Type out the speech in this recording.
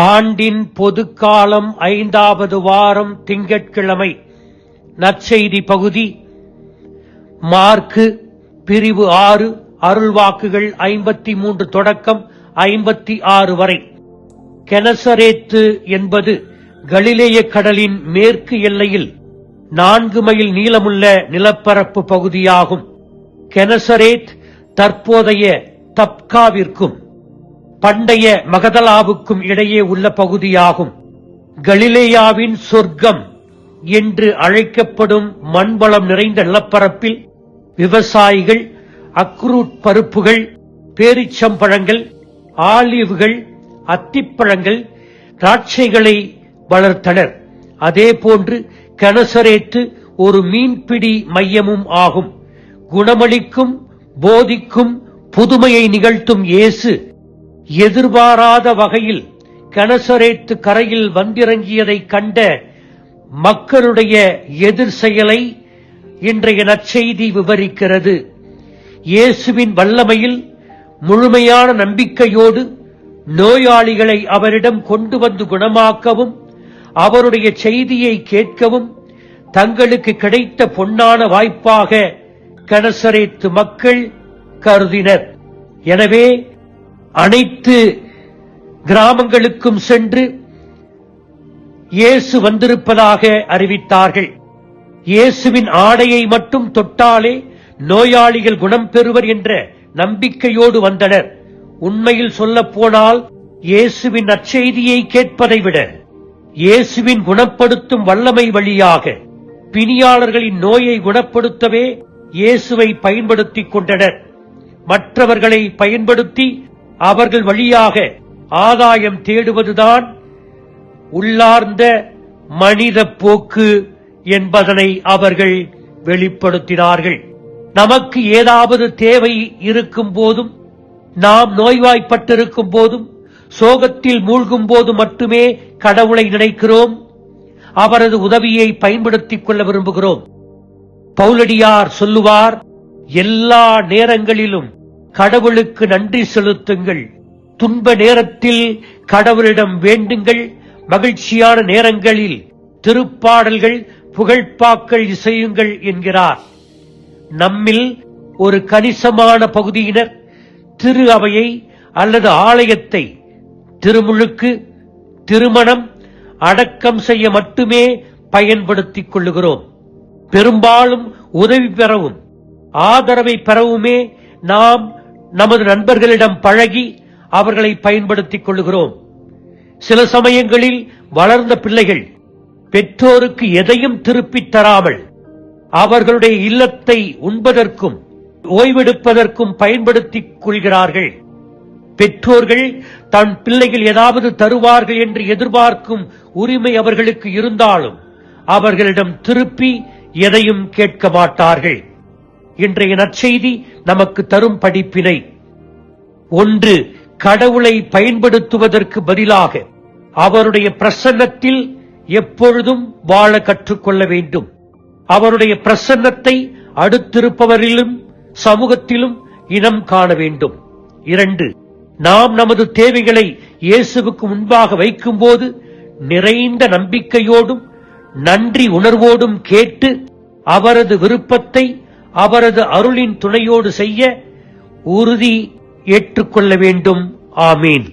ஆண்டின் பொதுக்காலம் 5வது வாரம் திங்கட்கிழமை. நற்செய்தி பகுதி மார்க்கு பிரிவு 6 அருள்வாக்குகள் 53 தொடக்கம் 56 வரை. கெனசரேத்து என்பது கலிலேய கடலின் மேற்கு எல்லையில் 4 மைல் நீளமுள்ள நிலப்பரப்பு பகுதியாகும். கெனசரேத் தற்போதைய தப்காவிற்கும் பண்டைய மகதலாவுக்கும் இடையே உள்ள பகுதியாகும். கலிலேயாவின் சொர்க்கம் என்று அழைக்கப்படும் மண்வளம் நிறைந்த நிலப்பரப்பில் விவசாயிகள் அக்ரூட் பருப்புகள், பேரிச்சம்பழங்கள், ஆலிவ்கள், அத்திப்பழங்கள், திராட்சைகளை வளர்த்தனர். அதேபோன்று கெனசரேத்து ஒரு மீன்பிடி மையமும் ஆகும். குணமளிக்கும், போதிக்கும், புதுமையை நிகழ்த்தும் இயேசு எதிர்பாராத வகையில் கெனசரேத்து கரையில் வந்திறங்கியதை கண்ட மக்களுடைய எதிர் செயலை இன்றைய நற்செய்தி விவரிக்கிறது. இயேசுவின் வல்லமையில் முழுமையான நம்பிக்கையோடு நோயாளிகளை அவரிடம் கொண்டு வந்து குணமாக்கவும் அவருடைய செய்தியை கேட்கவும் தங்களுக்கு கிடைத்த பொன்னான வாய்ப்பாக கெனசரேத்து மக்கள் கருதினர். எனவே அனைத்து கிராமங்களுக்கும் சென்று இயேசு வந்திருப்பதாக அறிவித்தார்கள். இயேசுவின் ஆடையை மட்டும் தொட்டாலே நோயாளிகள் குணம் பெறுவர் என்ற நம்பிக்கையோடு வந்தனர். உண்மையில் சொல்ல போனால் இயேசுவின் நற்செய்தியை கேட்பதை விட இயேசுவின் குணப்படுத்தும் வல்லமை வழியாக பிணியாளர்களின் நோயை குணப்படுத்தவே இயேசுவை பயன்படுத்திக் கொண்டனர். மற்றவர்களை பயன்படுத்தி அவர்கள் வழியாக ஆதாயம் தேடுவதுதான் உள்ளார்ந்த மனித போக்கு என்பதனை அவர்கள் வெளிப்படுத்தினார்கள். நமக்கு ஏதாவது தேவை இருக்கும் போதும், நாம் நோய்வாய்ப்பட்டிருக்கும் போதும், சோகத்தில் மூழ்கும் போது மட்டுமே கடவுளை நினைக்கிறோம், அவரது உதவியை பயன்படுத்திக் கொள்ள விரும்புகிறோம். பவுலடியார் சொல்லுவார், எல்லா நேரங்களிலும் கடவுளுக்கு நன்றி செலுத்துங்கள், துன்ப நேரத்தில் கடவுளிடம் வேண்டுங்கள், மகிழ்ச்சியான நேரங்களில் திருப்பாடல்கள் புகழ்பாக்கள் இசையுங்கள் என்கிறார். நம்மில் ஒரு கணிசமான பகுதியினர் திரு அவையை அல்லது ஆலயத்தை திருமுழுக்கு, திருமணம், அடக்கம் செய்ய மட்டுமே பயன்படுத்திக் கொள்ளுகிறோம். பெரும்பாலும் உதவி பெறவும் ஆதரவை பெறவுமே நாம் நமது நண்பர்களிடம் பழகி அவர்களை பயன்படுத்திக் கொள்ளுகிறோம். சில சமயங்களில் வளர்ந்த பிள்ளைகள் பெற்றோருக்கு எதையும் திருப்பித் தராமல் அவர்களுடைய இல்லத்தை உண்பதற்கும் ஓய்வெடுப்பதற்கும் பயன்படுத்திக் கொள்கிறார்கள். பெற்றோர்கள் தன் பிள்ளைகள் ஏதாவது தருவார்கள் என்று எதிர்பார்க்கும் உரிமை அவர்களுக்கு இருந்தாலும் அவர்களிடம் திருப்பி எதையும் கேட்க மாட்டார்கள். இன்றைய நற்செய்தி நமக்கு தரும் படிப்பினை: 1. கடவுளை பயன்படுத்துவதற்கு பதிலாக அவருடைய பிரசன்னத்தில் எப்பொழுதும் வாழ கற்றுக்கொள்ள வேண்டும். அவருடைய பிரசன்னத்தை அடுத்திருப்பவரிலும் சமூகத்திலும் இனம் காண வேண்டும். 2. நாம் நமது தேவைகளை இயேசுவுக்கு முன்பாக வைக்கும்போது நிறைந்த நம்பிக்கையோடும் நன்றி உணர்வோடும் கேட்டு அவரது விருப்பத்தை அவரது அருளின் துணையோடு செய்ய உறுதி ஏற்றுக்கொள்ள வேண்டும். ஆமீன்.